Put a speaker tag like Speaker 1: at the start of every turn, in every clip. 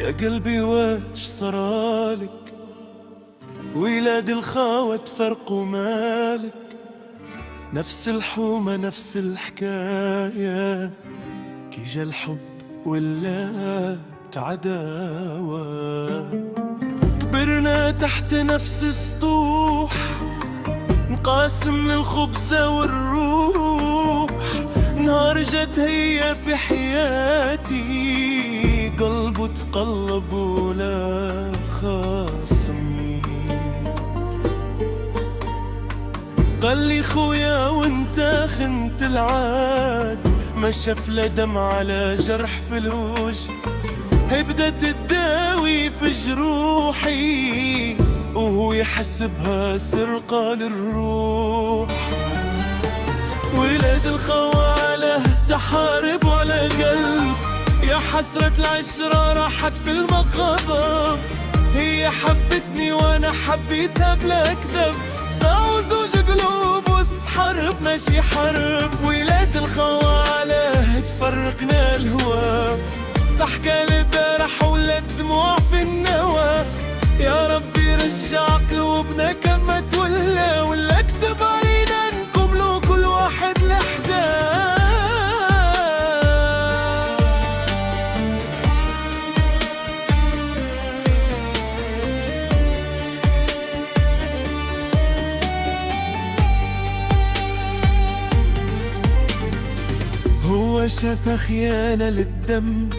Speaker 1: يا قلبي واش صرالك؟ ولاد الخاوة تفرقوا مالك؟ نفس الحومة نفس الحكاية، كي جا الحب ولا عداوة. كبرنا تحت نفس السطوح، نقاسم الخبزة والروح. نهار جت هي في حياتي، قلبه تقلب ولا خاصمي. قال لي خويا وانت خنت العاد، ما شاف لا دم على جرح في الوجه. هي بدت تداوي في جروحي، وهو يحسبها سرقة للروح. ولاد الخوالة تحارب على قلب، يا حسرة العشرة راحت في المقاضة. هي حبتني وانا حبيتها بلا كذب، ضاعوا زوج قلوب وسط حرب ماشي حرب. ولاد الخوالة تفرقنا الهوى، ضحكة البارح ولا الدموع في النوى. يا ربي رجع قلوبنا كما تولى، ولا اكتب علينا نكملوا كل واحد لحده. هو شاف خيانة للدم،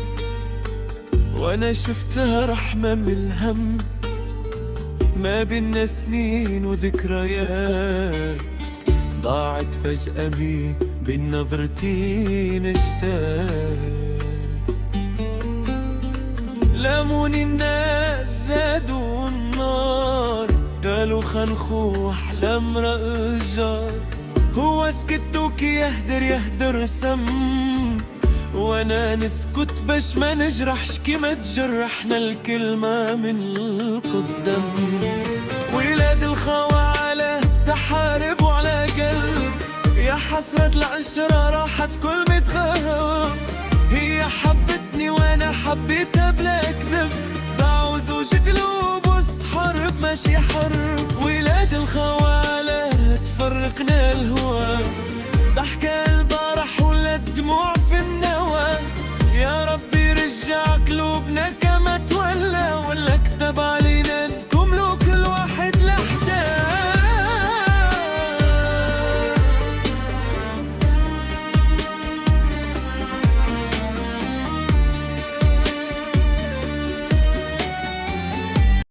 Speaker 1: وانا شفتها رحمة من الهم. ما بينا سنين وذكريات ضاعت فجأة بين نظرتين اشتاق. لاموني الناس زادوا النار، قالوا خنخو أحلام رجال. هو سكت وكي يهدر سم، وانا نسكت باش ما نجرحش كيما تجرحنا الكلمة من القدام. ولاد الخوالة تحاربوا على قلب، يا حسرة العشرة راحت كل متغرب. هي حبتني وانا حبيتها بلا كذب، ضاعوا زوج قلوب وسط حرب ماشي حرب. ولاد الخوالة تفرقنا الهوى،